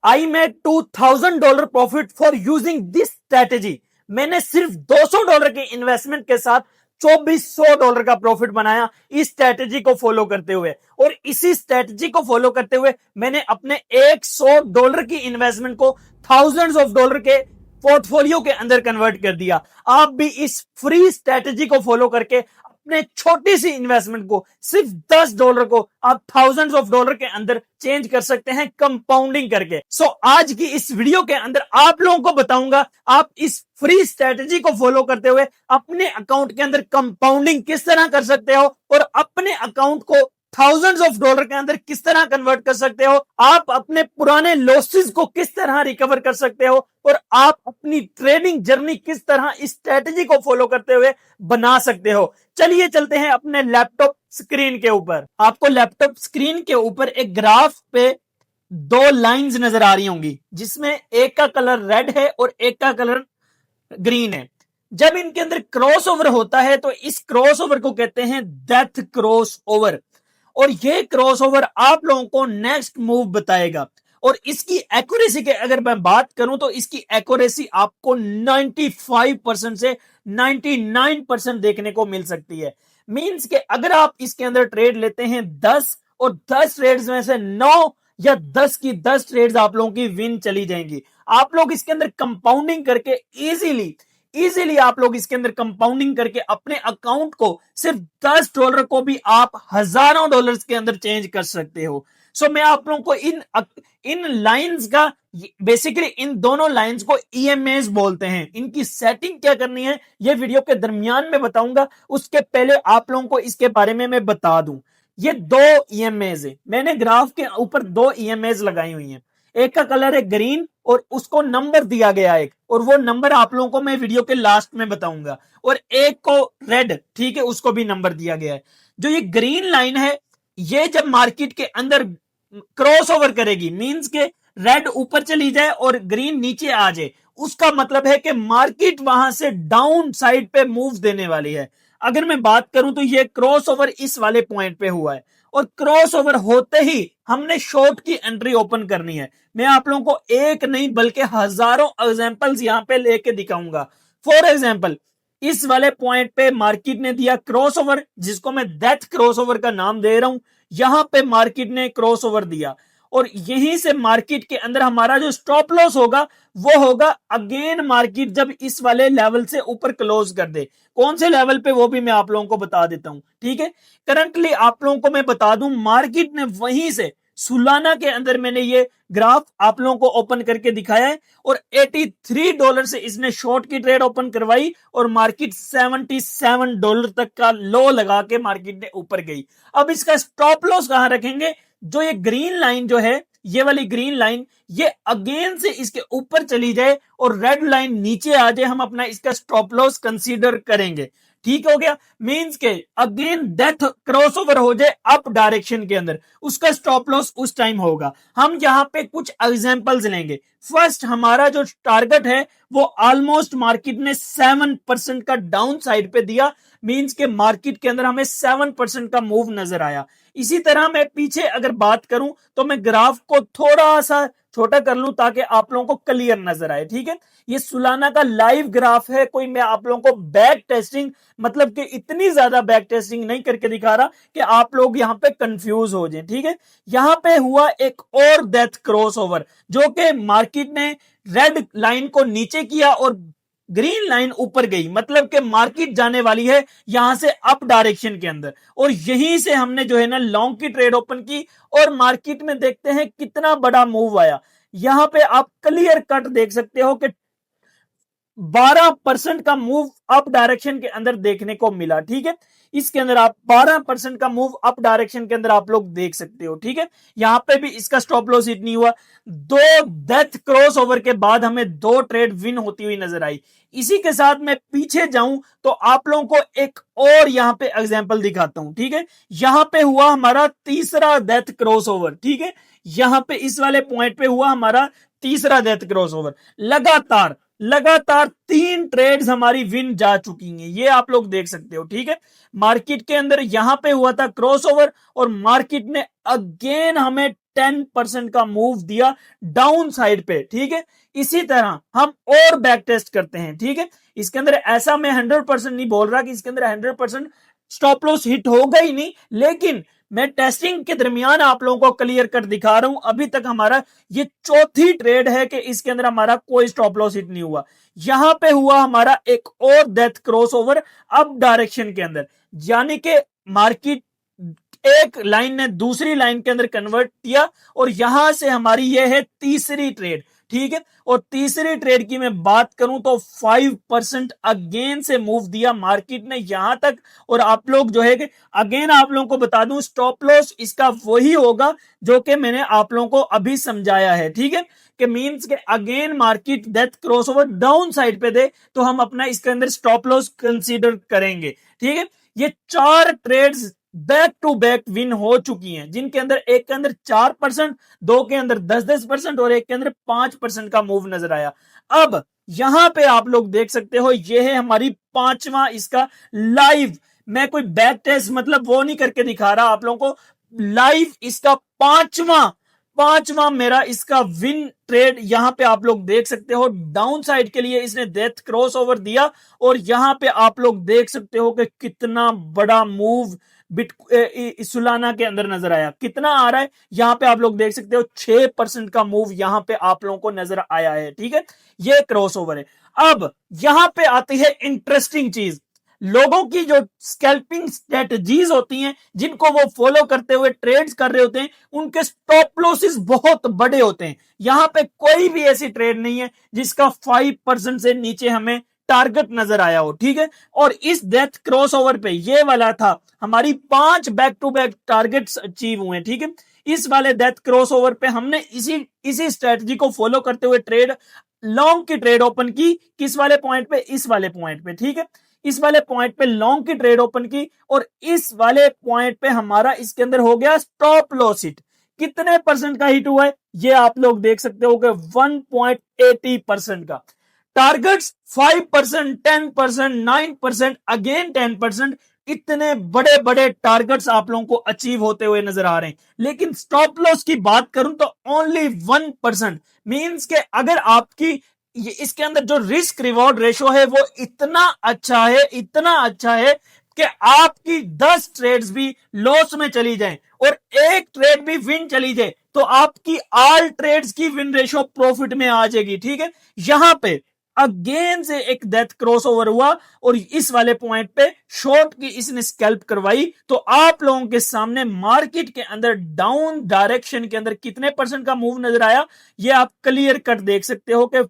I made $2000 profit for using this strategy. मैंने सिर्फ $200 के इन्वेस्टमेंट के साथ $2400 का प्रॉफिट बनाया इस स्ट्रेटेजी को फॉलो करते हुए। और इसी स्ट्रेटेजी को फॉलो करते हुए मैंने अपने $100 की इन्वेस्टमेंट को थाउजेंड्स ऑफ डॉलर के पोर्टफोलियो के अंदर कन्वर्ट कर दिया। आप भी इस फ्री स्ट्रेटेजी को फॉलो करके अपने छोटी सी इन्वेस्टमेंट को, सिर्फ $10 को आप थाउजेंड्स ऑफ डॉलर के अंदर चेंज कर सकते हैं कंपाउंडिंग करके। सो आज की इस वीडियो के अंदर आप लोगों को बताऊंगा आप इस फ्री स्ट्रेटेजी को फॉलो करते हुए अपने अकाउंट के अंदर कंपाउंडिंग किस तरह कर सकते हो और अपने अकाउंट को थाउजेंड्स ऑफ डॉलर के अंदर किस तरह कन्वर्ट कर सकते हो, आप अपने पुराने लॉसेस को किस तरह रिकवर कर सकते हो और आप अपनी ट्रेडिंग जर्नी किस तरह इस स्ट्रेटेजी को फॉलो करते हुए बना सकते हो। चलिए चलते हैं अपने लैपटॉप स्क्रीन के ऊपर। आपको लैपटॉप स्क्रीन के ऊपर एक ग्राफ पे दो लाइंस नजर आ रही होंगी, जिसमें एक का कलर रेड है और एक का कलर ग्रीन है। जब इनके अंदर क्रॉस ओवर होता है तो इस क्रॉस ओवर को कहते हैं डेथ क्रॉस ओवर। और ये क्रॉस ओवर आप लोगों को नेक्स्ट मूव बताएगा। और इसकी एक्यूरेसी के अगर मैं बात करूं तो इसकी एक्यूरेसी आपको 95% से 99% देखने को मिल सकती है। मींस के अगर आप इसके अंदर ट्रेड लेते हैं 10 और 10 ट्रेड्स में से 9 या 10 की 10 ट्रेड्स आप लोगों की विन चली जाएंगी। आप लोग इसके अंदर कंपाउंडिंग करके इजीली आप लोग इसके अंदर कंपाउंडिंग करके अपने अकाउंट को सिर्फ $10 को भी आप हजारों डॉलर्स के अंदर चेंज कर सकते हो। सो मैं आप लोगों को इन लाइंस का, बेसिकली इन दोनों लाइंस को ईएमएस बोलते हैं। इनकी सेटिंग क्या करनी है ये वीडियो के दरमियान में बताऊंगा। उसके पहले आप लोगों को इसके बारे में मैं बता दूं। ये दो ईएमएस है, मैंने ग्राफ के ऊपर दो ईएमएस लगाई हुई हैं। एक का कलर है ग्रीन और उसको नंबर दिया गया एक, और वो नंबर आप लोगों को मैं वीडियो के लास्ट में बताऊंगा। और एक को रेड, ठीक है, उसको भी नंबर दिया गया है। जो ये ग्रीन लाइन है ये जब मार्केट के अंदर क्रॉस ओवर करेगी, मींस के रेड ऊपर चली जाए और ग्रीन नीचे आ जाए, उसका मतलब है कि मार्केट वहां से डाउन साइड पे मूव देने वाली है। अगर मैं बात करूं तो ये क्रॉस ओवर इस वाले पॉइंट पे हुआ है और क्रॉस ओवर होते ही हमने शॉर्ट की एंट्री ओपन करनी है। मैं आप लोगों को एक नहीं बल्कि हजारों एग्जांपल्स यहां पे लेके दिखाऊंगा। फॉर एग्जांपल इस वाले पॉइंट पे मार्केट ने दिया क्रॉस ओवर, जिसको मैं डेथ क्रॉस ओवर का नाम दे रहा हूं। यहां पे मार्केट ने क्रॉस ओवर दिया और यहीं से मार्केट के अंदर हमारा जो स्टॉप लॉस होगा वो होगा अगेन मार्केट जब इस वाले लेवल से ऊपर क्लोज कर दे। कौन से लेवल पे वो भी मैं आप लोगों को बता देता हूं, ठीक है। करंटली आप लोगों को मैं बता दूं मार्केट ने वहीं से सुलाना के अंदर मैंने ये ग्राफ आप लोगों को ओपन करके दिखाया है और $83 से इसने शॉर्ट की ट्रेड ओपन करवाई और मार्केट $77 तक का लो लगा के मार्केट ने ऊपर गई। अब इसका स्टॉप लॉस कहां रखेंगे? जो ये ग्रीन लाइन जो है, ये वाली ग्रीन लाइन, ये अगेन से इसके ऊपर चली जाए और रेड लाइन नीचे आ जाए, हम अपना इसका स्टॉप लॉस कंसीडर करेंगे। ठीक हो गया। मींस के अगेन डेथ क्रॉसओवर हो जाए अप डायरेक्शन के अंदर, उसका स्टॉप लॉस उस टाइम होगा। हम यहां पे कुछ एग्जांपल्स लेंगे। फर्स्ट हमारा जो टारगेट है वो ऑलमोस्ट मार्केट ने 7% का डाउन साइड पे दिया। मींस के मार्केट के अंदर हमें 7% का मूव नजर आया। इसी तरह मैं पीछे अगर बात करूं तो मैं ग्राफ को थोड़ा सा छोटा कर लूं ताकि आप लोगों को क्लियर नजर आए, ठीक है। ये सुलाना का लाइव ग्राफ है, कोई मैं आप लोगों को बैक टेस्टिंग, मतलब कि इतनी ज्यादा बैक टेस्टिंग नहीं करके दिखा रहा कि आप लोग यहां पे कंफ्यूज हो जाएं, ठीक है। यहां पे हुआ एक और डेथ क्रॉस ओवर, जो कि मार्केट ने रेड लाइन को नीचे किया और ग्रीन लाइन ऊपर गई, मतलब कि मार्केट जाने वाली है यहां से अप डायरेक्शन के अंदर। और यहीं से हमने जो है ना लॉन्ग की ट्रेड ओपन की और मार्केट में देखते हैं कितना बड़ा मूव आया। यहां पे आप क्लियर कट देख सकते हो कि 12% का मूव अप डायरेक्शन के अंदर देखने को मिला, ठीक है। इसके अंदर आप 12% का मूव अप डायरेक्शन के अंदर आप लोग देख सकते हो, ठीक है। यहां पे भी इसका स्टॉप लॉस हिट नहीं हुआ। दो डेथ क्रॉस ओवर के बाद हमें दो ट्रेड विन होती हुई नजर आई। इसी के साथ मैं पीछे जाऊं तो आप लोगों को एक और यहां पे एग्जांपल दिखाता हूं, ठीक है। यहां पे हुआ हमारा तीसरा डेथ क्रॉस ओवर, ठीक है। यहां पे इस वाले पॉइंट पे हुआ हमारा तीसरा डेथ क्रॉस ओवर। लगातार 3 ट्रेड्स हमारी विन जा चुकी हैं, ये आप लोग देख सकते हो, ठीक है। मार्केट के अंदर यहां पे हुआ था क्रॉसओवर और मार्केट ने अगेन हमें 10% का मूव दिया डाउन साइड पे, ठीक है। इसी तरह हम और बैक टेस्ट करते हैं, ठीक है। इसके अंदर ऐसा मैं 100% नहीं बोल रहा कि इसके अंदर 100% स्टॉप लॉस हिट होगा ही नहीं, लेकिन मैं टेस्टिंग के दरमियान आप लोगों को क्लियर कर दिखा रहा हूं। अभी तक हमारा ये चौथी ट्रेड है कि इसके अंदर हमारा कोई स्टॉप लॉस हिट नहीं हुआ। यहां पे हुआ हमारा एक और डेथ क्रॉसओवर अप डायरेक्शन के अंदर, यानी कि मार्केट एक लाइन ने दूसरी लाइन के अंदर कन्वर्ट किया और यहां से हमारी यह है तीसरी ट्रेड, ठीक है। और तीसरी ट्रेड की मैं बात करूं तो 5% अगेन से मूव दिया मार्केट ने यहां तक। और आप लोग जो है कि अगेन आप लोगों को बता दूं, स्टॉप लॉस इसका वही होगा जो कि मैंने आप लोगों को अभी समझाया है, ठीक है। कि मींस के again market death crossover down side पे दे तो हम अपना इसके अंदर स्टॉप लॉस कंसीडर करेंगे, ठीक है। ये 4 trades back to back win हो चुकी हैं, जिनके अंदर एक के अंदर 4%, 2 के अंदर 10% और एक के अंदर 5% का मूव नजर आया। अब यहां पे आप लोग देख सकते हो, यह है हमारी 5वां इसका लाइव, मैं कोई बैक टेस्ट मतलब वो नहीं करके दिखा रहा आप लोगों को, लाइव इसका पांचवा मेरा इसका विन ट्रेड यहां पे आप लोग देख सकते हो। डाउन साइड के लिए इसने डेथ क्रॉस ओवर दिया और यहां पे आप लोग देख सकते हो कि कितना बड़ा मूव सुलाना के अंदर नजर आया। कितना आ रहा है यहां पे आप लोग देख सकते हो, 6% का मूव यहां पे आप लोगों को नजर आया है, ठीक है। ये क्रॉस ओवर है। अब यहां पे आती है इंटरेस्टिंग चीज, लोगों की जो स्कैल्पिंग स्ट्रेटजीज होती हैं, जिनको वो फॉलो करते हुए ट्रेड्स कर रहे होते हैं, उनके स्टॉप लॉसेस बहुत बड़े होते हैं। यहां पे कोई भी ऐसी ट्रेड नहीं है जिसका 5% से नीचे हमें टारगेट नजर आया हो, ठीक है। और इस डेथ क्रॉसओवर पे ये वाला था, हमारी 5 back to back targets achieve हुए, ठीक है। इस वाले डेथ क्रॉसओवर पे हमने इसी स्ट्रेटजी को फॉलो करते हुए ट्रेड लॉन्ग की ट्रेड ओपन की। किस वाले पॉइंट पे? इस वाले पॉइंट पे, ठीक है। इस वाले पॉइंट पे लॉन्ग की ट्रेड ओपन की और इस वाले पॉइंट पे हमारा इसके अंदर हो गया स्टॉप लॉस हिट। कितने परसेंट का हिट हुआ है ये आप लोग देख सकते हो कि 1.80% का। टारगेट्स 5%, 10%, 9%, अगेन 10%, इतने बड़े बड़े टारगेट्स आप लोगों को अचीव होते हुए नजर आ रहे हैं। लेकिन स्टॉप लॉस की बात करूं तो ओनली 1%, मींस के अगर आपकी इसके अंदर जो रिस्क रिवॉर्ड रेशो है वो इतना अच्छा है कि आपकी 10 ट्रेड्स भी लॉस में चली जाएं और एक ट्रेड भी विन चली जाए तो आपकी ऑल ट्रेड्स की विन रेशो प्रॉफिट में आ जाएगी, ठीक है। यहां पे अगेन से एक डेथ क्रॉसओवर हुआ और इस वाले पॉइंट पे शॉर्ट की इसने स्कैल्प करवाई, तो आप लोगों के सामने मार्केट के अंदर डाउन डायरेक्शन के अंदर कितने परसेंट का मूव नजर आया ये आप क्लियर कट देख सकते हो कि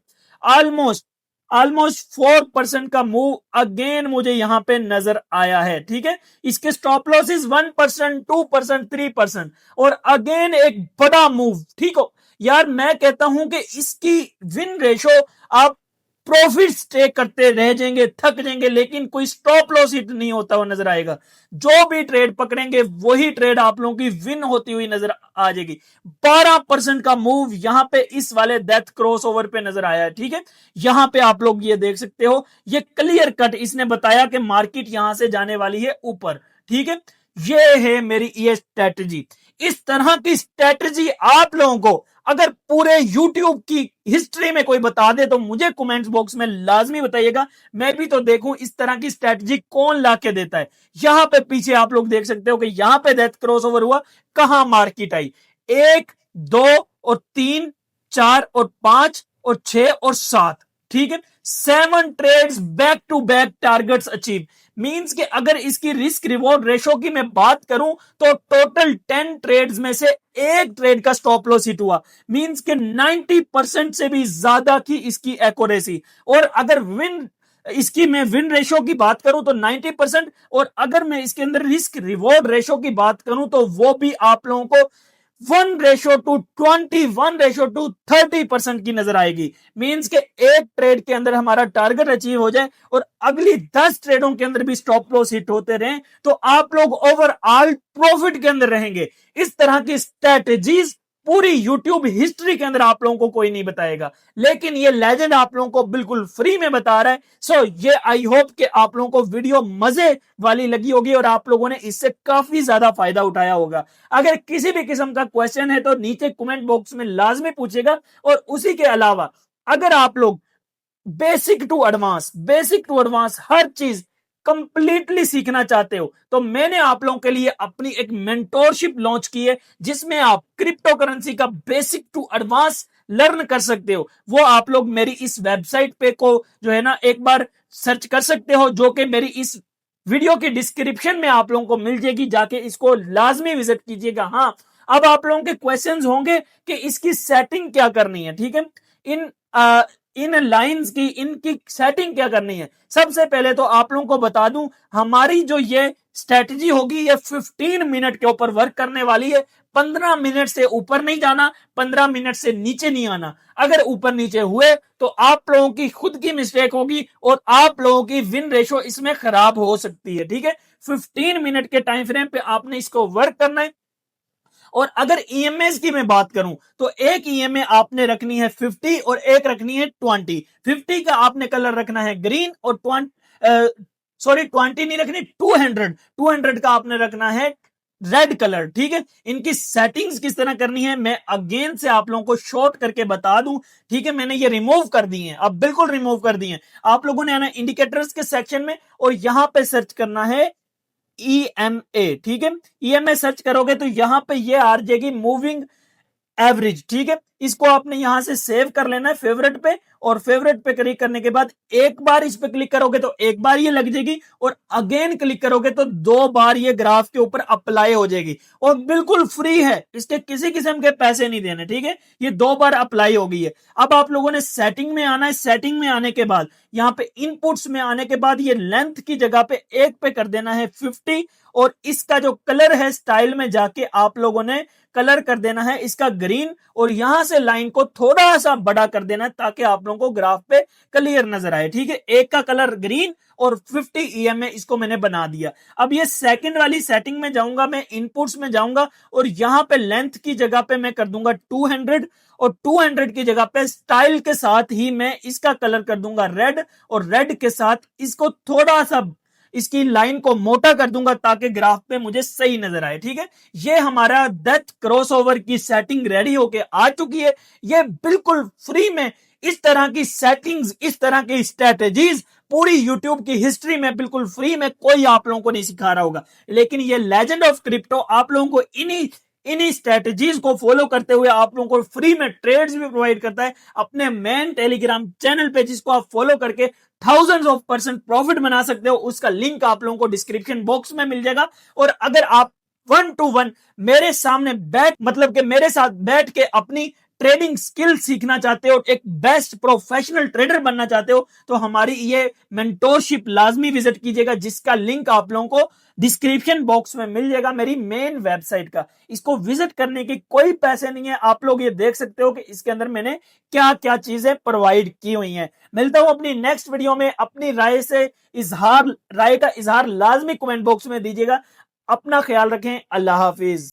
ऑलमोस्ट 4% का मूव अगेन मुझे यहां पे नजर आया है, ठीक है। इसके स्टॉप लॉसेस 1%, 2%, 3% और अगेन एक बड़ा मूव, ठीक हो यार। मैं कहता हूं कि इसकी विन रेशो आप प्रॉफिट टेक करते रह जाएंगे, थक जाएंगे, लेकिन कोई स्टॉप लॉस हिट नहीं होता हुआ नजर आएगा। जो भी ट्रेड पकड़ेंगे वही ट्रेड आप लोगों की विन होती हुई नजर आ जाएगी। 12% का मूव यहां पे इस वाले डेथ क्रॉस ओवर पे नजर आया है, ठीक है। यहां पे आप लोग ये देख सकते हो, ये क्लियर कट इसने बताया कि मार्केट यहां से जाने वाली है ऊपर, ठीक है। ये है मेरी ये स्ट्रेटजी। इस तरह की स्ट्रेटजी आप लोगों को अगर पूरे YouTube की हिस्ट्री में कोई बता दे तो मुझे कमेंट्स बॉक्स में लाजमी बताइएगा, मैं भी तो देखूं इस तरह की स्ट्रेटजी कौन ला के देता है। यहां पे पीछे आप लोग देख सकते हो कि यहां पे डेथ क्रॉसओवर हुआ, कहां मार्केट आई, 1, 2 और 3, 4 और 5 और 6 और 7, ठीक है। 7 trades back to back targets achieve, means कि अगर इसकी रिस्क रिवॉर्ड रेशो की मैं बात करूं तो टोटल 10 ट्रेड्स में से एक ट्रेड का स्टॉप लॉस हिट हुआ, मींस कि 90% से भी ज्यादा की इसकी एक्यूरेसी। और अगर इसकी मैं विन रेशो की बात करूं तो 90%, और अगर मैं इसके अंदर रिस्क रिवॉर्ड रेशो की बात करूं तो वो भी आप लोगों को 1:20, 1:30% की नजर आएगी। मींस के एक ट्रेड के अंदर हमारा टारगेट अचीव हो जाए और अगली 10 ट्रेडों के अंदर भी स्टॉप लॉस हिट होते रहें तो आप लोग ओवरऑल प्रॉफिट के अंदर रहेंगे। इस तरह की स्ट्रेटजीज पूरी यूट्यूब हिस्ट्री के अंदर आप लोगों को कोई नहीं बताएगा, लेकिन ये लेजेंड आप लोगों को बिल्कुल फ्री में बता रहा है। सो ये आई होप कि आप लोगों को वीडियो मजे वाली लगी होगी और आप लोगों ने इससे काफी ज्यादा फायदा उठाया होगा। अगर किसी भी किस्म का क्वेश्चन है तो नीचे कमेंट बॉक्स में लाजमी पूछेगा। और उसी के अलावा अगर आप लोग बेसिक टू एडवांस हर चीज कंप्लीटली सीखना चाहते हो तो मैंने आप लोगों के लिए अपनी एक मेंटोरशिप लॉन्च की है, जिसमें आप क्रिप्टो करेंसी का बेसिक टू एडवांस लर्न कर सकते हो। वो आप लोग मेरी इस वेबसाइट पे को जो है ना एक बार सर्च कर सकते हो, जो कि मेरी इस वीडियो की डिस्क्रिप्शन में आप लोगों को मिल जाएगी, जाके इसको लाजमी विजिट कीजिएगा। हाँ, अब आप लोगों के क्वेश्चंस होंगे कि इसकी सेटिंग क्या करनी है, ठीक है, इन लाइंस की इनकी सेटिंग क्या करनी है। सबसे पहले तो आप लोगों को बता दूं, हमारी जो ये स्ट्रेटजी होगी ये 15 मिनट के ऊपर वर्क करने वाली है। 15 मिनट से ऊपर नहीं जाना, 15 मिनट से नीचे नहीं आना। अगर ऊपर नीचे हुए तो आप लोगों की खुद की मिस्टेक होगी और आप लोगों की विन रेशो इसमें खराब हो सकती है, ठीक है। 15 मिनट के टाइम फ्रेम पे आपने इसको वर्क करना है। और अगर ईएमएस की मैं बात करूं तो एक ईएमए आपने रखनी है 50 और एक रखनी है 20। 50 का आपने कलर रखना है ग्रीन और 20 नहीं रखनी, 200 का आपने रखना है रेड कलर, ठीक है। इनकी सेटिंग्स किस तरह करनी है मैं अगेन से आप लोगों को शॉर्ट करके बता दूं, ठीक है। मैंने ये रिमूव कर दी है, अब बिल्कुल रिमूव कर दी है। आप लोगों ने आना इंडिकेटर्स के सेक्शन में और यहां पे सर्च करना है ईएमए, ठीक है। ईएमए सर्च करोगे तो यहां पे ये आ जाएगी मूविंग एवरेज, ठीक है। इसको आपने यहां से सेव कर लेना है फेवरेट पे, और फेवरेट पे क्लिक करने के बाद एक बार इस पे क्लिक करोगे तो एक बार ये लग जाएगी, और अगेन क्लिक करोगे तो 2 बार ये ग्राफ के ऊपर अप्लाई हो जाएगी, और बिल्कुल फ्री है, इसके किसी किस्म के पैसे नहीं देने, ठीक है। ये 2 बार अप्लाई हो गई है। अब आप लोगों ने सेटिंग में आना है। सेटिंग में आने के बाद यहां पे इनपुट्स में आने के बाद ये लेंथ की जगह पे एक पे कर देना है 50, और इसका जो कलर है स्टाइल में जाके आप लोगों ने कलर कर देना है इसका ग्रीन, और यहां से लाइन को थोड़ा सा बड़ा कर देना है ताकि आप लोगों को ग्राफ पे क्लियर नजर आए, ठीक है। एक का कलर ग्रीन और 50 ईएमए इसको मैंने बना दिया। अब ये सेकंड वाली सेटिंग में जाऊंगा, मैं इनपुट्स में जाऊंगा और यहां पे लेंथ की जगह पे मैं कर दूंगा 200, और 200 की जगह पे स्टाइल के साथ ही मैं इसका कलर कर दूंगा रेड, और रेड के साथ इसको थोड़ा सा इसकी लाइन को मोटा कर दूंगा ताकि ग्राफ पे मुझे सही नजर आए, ठीक है। ये हमारा डेथ क्रॉसओवर की सेटिंग रेडी होके आ चुकी है। ये बिल्कुल फ्री में इस तरह की सेटिंग्स, इस तरह की स्ट्रेटेजीज पूरी यूट्यूब की हिस्ट्री में बिल्कुल फ्री में कोई आप लोगों को नहीं सिखा रहा होगा। लेकिन ये लेजेंड ऑफ क्रिप्टो आप लोगों को इन्हीं स्ट्रेटेजीज को फॉलो करते हुए आप लोगों को फ्री में ट्रेड्स भी प्रोवाइड करता है अपने मेन टेलीग्राम चैनल पे, जिसको आप फॉलो करके थाउजेंड्स ऑफ % प्रॉफिट बना सकते हो। उसका लिंक आप लोगों को डिस्क्रिप्शन बॉक्स में मिल जाएगा। और अगर आप 1 to 1 मेरे सामने मतलब कि मेरे साथ बैठ के अपनी ट्रेडिंग स्किल सीखना चाहते हो, एक बेस्ट प्रोफेशनल ट्रेडर बनना चाहते हो, तो हमारी ये मेंटोरशिप लाजमी विजिट कीजिएगा, जिसका लिंक आप लोगों को डिस्क्रिप्शन बॉक्स में मिल जाएगा मेरी मेन वेबसाइट का। इसको विजिट करने के कोई पैसे नहीं है। आप लोग ये देख सकते हो कि इसके अंदर मैंने क्या क्या चीजें प्रोवाइड की हुई हैं। मिलता हूं अपनी नेक्स्ट वीडियो में। अपनी राय का इजहार लाजमी कमेंट बॉक्स में दीजिएगा। अपना ख्याल रखें। अल्लाह हाफिज।